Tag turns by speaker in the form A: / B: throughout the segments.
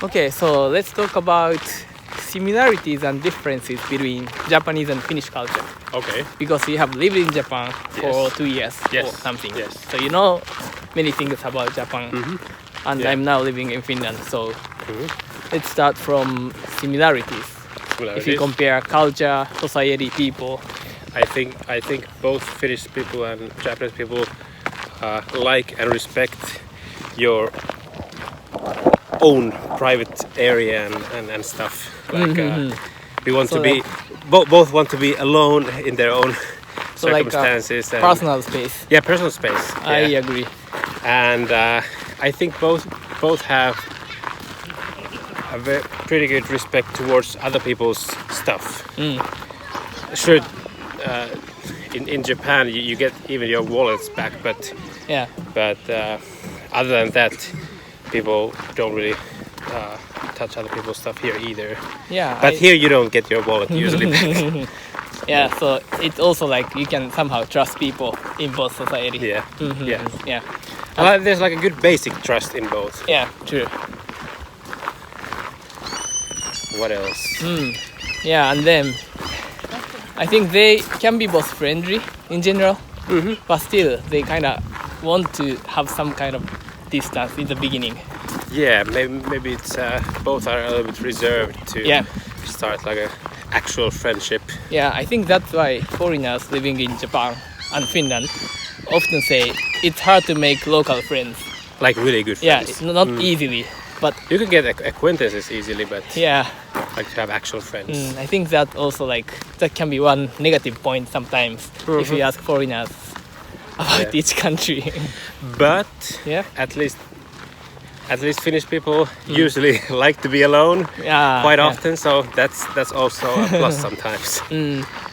A: Okay, so let's talk about similarities and differences between Japanese and Finnish culture.
B: Okay.
A: Because you have lived in Japan for
B: Yes.
A: 2 years
B: Yes.
A: or something.
B: Yes.
A: So you know many things about Japan. And
B: Yeah.
A: I'm now living in Finland. So
B: Mhm.
A: let's start from similarities. If you
B: Similarities.
A: compare culture, society, people.
B: I think both Finnish people and Japanese people like and respect your own private area and stuff. Like we want
A: So
B: to be
A: like-
B: both want to be alone in their own
A: So like
B: circumstances and
A: personal space.
B: yeah, personal space.
A: I
B: Yeah.
A: agree.
B: And I think both have a pretty good respect towards other people's stuff. Sure, in Japan you get even your wallets back, but
A: Yeah.
B: other than that, people don't really touch other people's stuff here either.
A: Yeah.
B: But here you don't get your wallet usually back.
A: Yeah, so it's also like you can somehow trust people in both society.
B: Yeah, yeah.
A: Yeah.
B: Well, there's like a good basic trust in both.
A: Yeah, true.
B: What else?
A: Yeah, and then I think they can be both friendly in general, but still they kind of want to have some kind of distance in the beginning.
B: Yeah, maybe it's both are a little bit reserved to
A: Yeah.
B: start like a actual friendship.
A: Yeah, I think that's why foreigners living in Japan and Finland often say it's hard to make local friends.
B: Like really good
A: Yeah,
B: friends.
A: it's not easily, but
B: You can get acquaintances easily, but
A: yeah,
B: like to have actual friends.
A: I think that also like that can be one negative point sometimes if you ask foreigners about
B: Yeah.
A: each country.
B: But
A: Yeah,
B: at least Finnish people usually like to be alone
A: yeah,
B: quite
A: yeah.
B: often, so that's also a plus sometimes.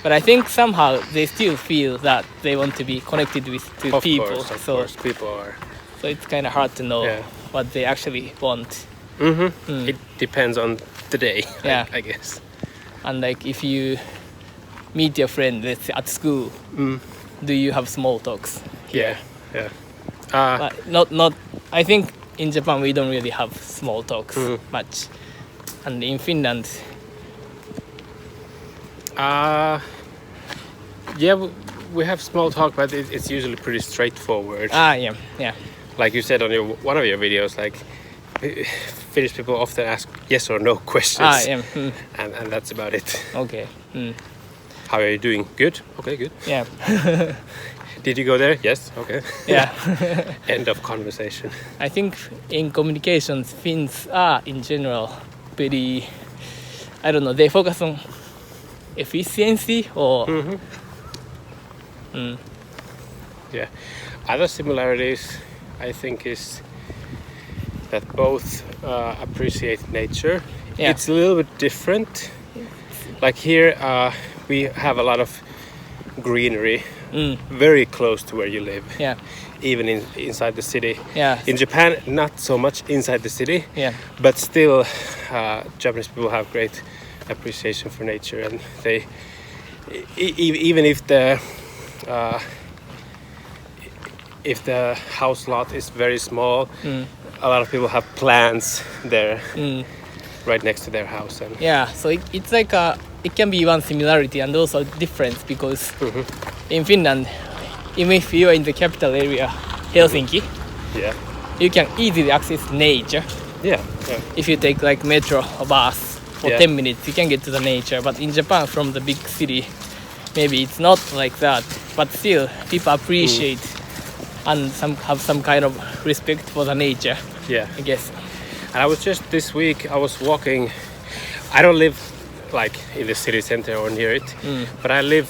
A: But I think somehow they still feel that they want to be connected with to
B: Of
A: people.
B: course,
A: So
B: people are.
A: so it's kind of hard to know
B: Yeah.
A: what they actually want.
B: It depends on the day,
A: Yeah.
B: I guess.
A: And like if you meet your friend, let's say at school, do you have small talks?
B: Yeah, yeah.
A: But not. I think in Japan we don't really have small talks much, and in Finland,
B: Yeah, we have small talk, but it's usually pretty straightforward.
A: yeah,
B: Like you said on one of your videos, like Finnish people often ask yes or no questions, and that's about it.
A: Okay,
B: How are you doing? Good. Okay, good.
A: yeah,
B: Did you go there? Yes. Okay.
A: yeah.
B: End of conversation.
A: I think in communications, Finns are in general pretty. I don't know. They focus on efficiency or
B: Yeah. Other similarities, I think, is that both appreciate nature.
A: Yeah.
B: It's a little bit different. Like here, we have a lot of greenery, very close to where you live.
A: Yeah,
B: Even inside the city.
A: yeah,
B: In Japan, not so much inside the city,
A: yeah,
B: but still, Japanese people have great appreciation for nature, and they, even if the house lot is very small, a lot of people have plants there, right next to their house, and
A: yeah. So it's like it can be one similarity and also difference because in Finland, even if you are in the capital area, Helsinki,
B: yeah,
A: you can easily access nature.
B: yeah.
A: If you take like metro or bus for
B: Yeah.
A: 10 minutes, you can get to the nature. But in Japan, from the big city, maybe it's not like that. But still, people appreciate and have some kind of respect for the nature,
B: Yeah.
A: I guess.
B: And I was just this week, I was walking. I don't live like in the city center or near it, but I live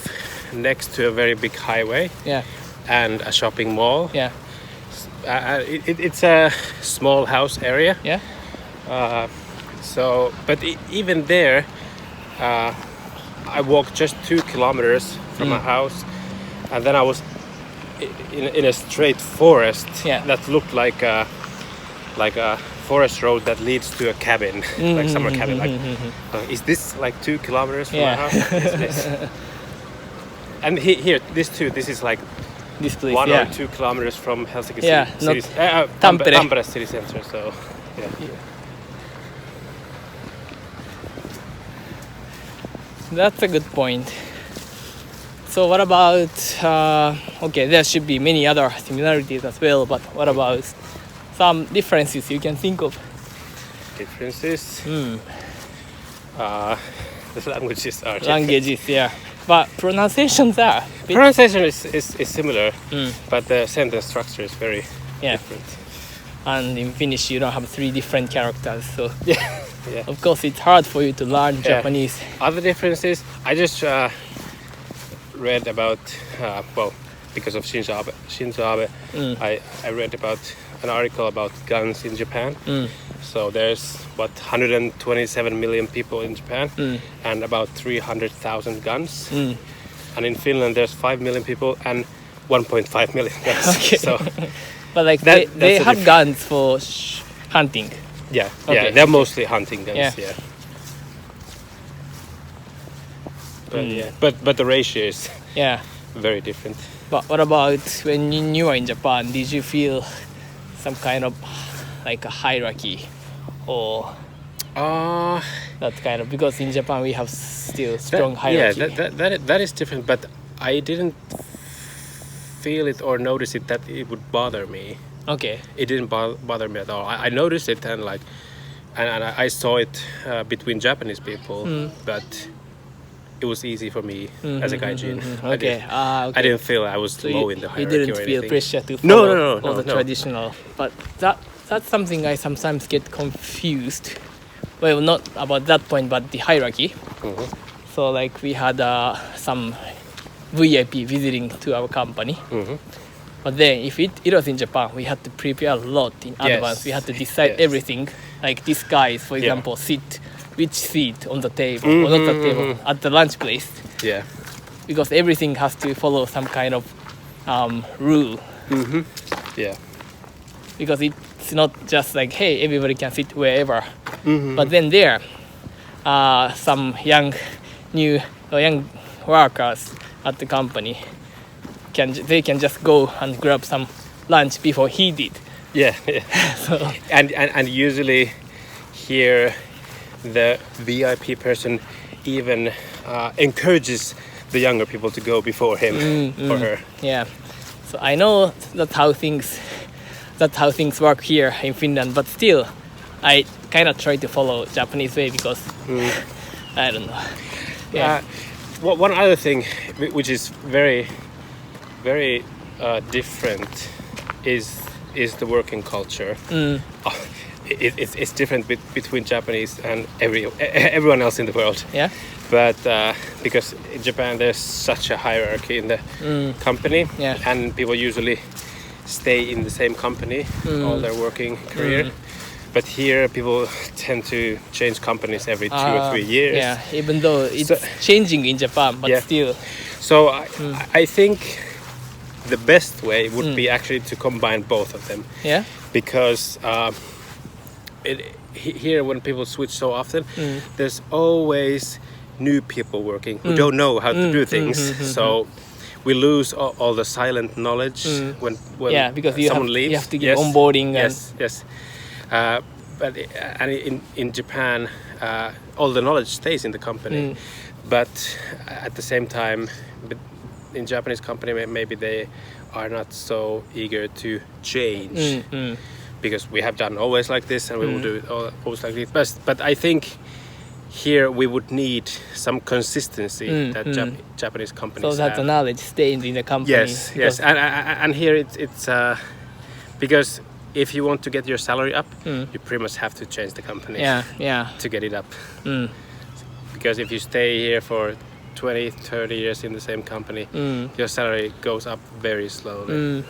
B: next to a very big highway
A: Yeah,
B: and a shopping mall.
A: yeah,
B: It's a small house area.
A: yeah,
B: So, but even there, I walked just 2 kilometers from my house, and then I was in a straight forest
A: Yeah.
B: that looked like a forest road that leads to a cabin, like summer cabin. Like, is this like 2 kilometers from
A: Yeah.
B: my house? Yes, it is. And here, this is like
A: this place.
B: 1
A: yeah.
B: or 2 kilometers from Helsinki
A: Yeah,
B: city,
A: not Tampere.
B: Tampere city center. So, yeah.
A: that's a good point. So what about, okay, there should be many other similarities as well, but what about some differences you can think of?
B: Differences? The languages are different.
A: Languages, yeah. But pronunciations are.
B: Pronunciation is similar, but the sentence structure is very
A: Yeah.
B: different.
A: And in Finnish you don't have 3 different characters, so
B: Yeah.
A: of course it's hard for you to learn Japanese.
B: Other differences, I just read about, because of Shinzo Abe, I read about an article about guns in Japan. So there's 127 million people in Japan and about 300,000 guns. And in Finland there's 5 million people and 1.5 million guns.
A: Okay.
B: So
A: But like
B: That-
A: they
B: that's a
A: have guns for hunting.
B: yeah,
A: Okay.
B: they're mostly hunting guns.
A: Yeah.
B: But the ratio is
A: Yeah.
B: very different.
A: But what about when you were in Japan? Did you feel some kind of like a hierarchy or that kind of, because in Japan we have still strong hierarchy.
B: That is different. But I didn't feel it or notice it that it would bother me.
A: Okay.
B: It didn't bother me at all. I noticed it and I saw it between Japanese people, but it was easy for me as a gaijin.
A: Okay.
B: I didn't feel I was
A: So
B: low in the
A: you
B: hierarchy
A: didn't
B: or
A: feel
B: anything.
A: pressure to
B: No,
A: follow all the
B: no.
A: traditional. But that's something I sometimes get confused. Well, not about that point, but the hierarchy. So like we had some VIP visiting to our company. But then if it was in Japan, we had to prepare a lot in advance. We had to decide everything. Like this guy, for example, sit which seat on the table, or not the table, at the lunch place.
B: Yeah.
A: Because everything has to follow some kind of rule.
B: Yeah.
A: Because it's not just like, hey, everybody can sit wherever. But then there, some young workers at the company they can just go and grab some lunch before he did.
B: Yeah.
A: So,
B: And usually here the VIP person even encourages the younger people to go before him or her.
A: yeah. So I know that's how things work here in Finland, but still I kind of try to follow Japanese way because I don't know. Yeah.
B: One other thing which is very, very different is the working culture. It's different between Japanese and everyone else in the world.
A: Yeah.
B: But because in Japan there's such a hierarchy in the company, and people usually stay in the same company all their working career. But here people tend to change companies every 2 or 3 years.
A: Yeah, even though it's changing in Japan, but still.
B: So I think the best way would be actually to combine both of them.
A: Yeah.
B: Because here when people switch so often, there's always new people working who don't know how to do things. So we lose all the silent knowledge when
A: because
B: someone leaves.
A: You have to give onboarding.
B: Yes. But in Japan, all the knowledge stays in the company. But at the same time, in Japanese company, maybe they are not so eager to change because we have done always like this and we will do it always like this. But I think here we would need some consistency that Japanese companies
A: so that
B: have.
A: the knowledge stays in the company.
B: Yes, and here it's because if you want to get your salary up, you pretty much have to change the company. To get it up. Because if you stay here for 20, 30 years in the same company, your salary goes up very slowly.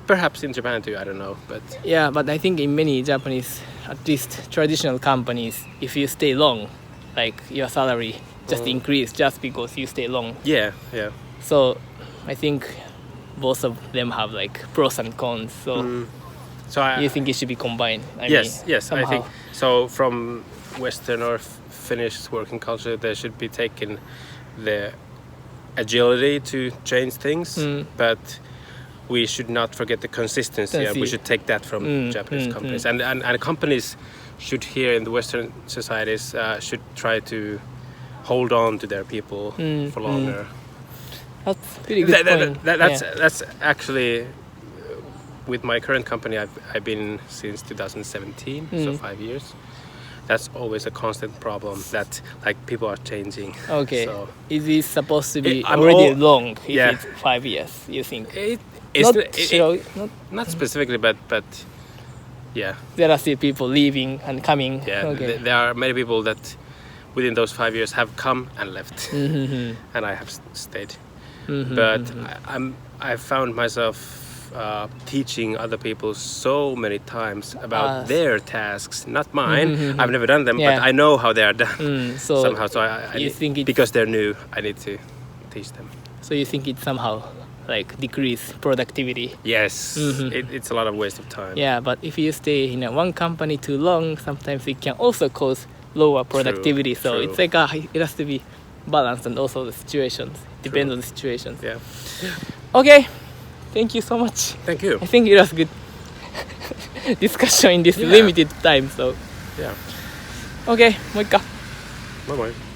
B: Perhaps in Japan too, I don't know. But
A: I think in many Japanese, at least traditional companies, if you stay long, like your salary just increase just because you stay long.
B: Yeah.
A: So I think both of them have like pros and cons. So you think it should be combined?
B: Yes, I think so. From Western or Finnish working culture, there should be taken the agility to change things, but we should not forget the consistency, and we should take that from Japanese companies. And companies should here in the Western societies should try to hold on to their people for longer.
A: That's pretty good point.
B: That's actually with my current company. I've been since 2017, so 5 years. That's always a constant problem. That like people are changing.
A: Okay.
B: So
A: Is it supposed to be
B: I'm
A: already
B: all-
A: long if
B: Yeah.
A: it's 5 years, you think?
B: it's
A: Not
B: specifically, but yeah,
A: there are still people leaving and coming.
B: yeah.
A: Okay.
B: There are many people that within those 5 years have come and left,
A: Mm-hmm.
B: and I have stayed.
A: Mm-hmm.
B: But I've found myself teaching other people so many times about their tasks, not mine. I've never done them,
A: Yeah.
B: but I know how they are done
A: So
B: somehow. So I
A: you think it's-
B: because they're new, I need to teach them.
A: So you think it somehow like decrease productivity?
B: Yes, it's a lot of waste of time.
A: Yeah, but if you stay in one company too long, sometimes it can also cause lower productivity. So
B: true.
A: it's like it has to be balanced, and also the situations depends on the situations.
B: Yeah.
A: Okay, thank you so much.
B: Thank you.
A: I think it was good discussion in this
B: Yeah.
A: limited time. So
B: Yeah.
A: okay, もう一回。
B: Bye bye.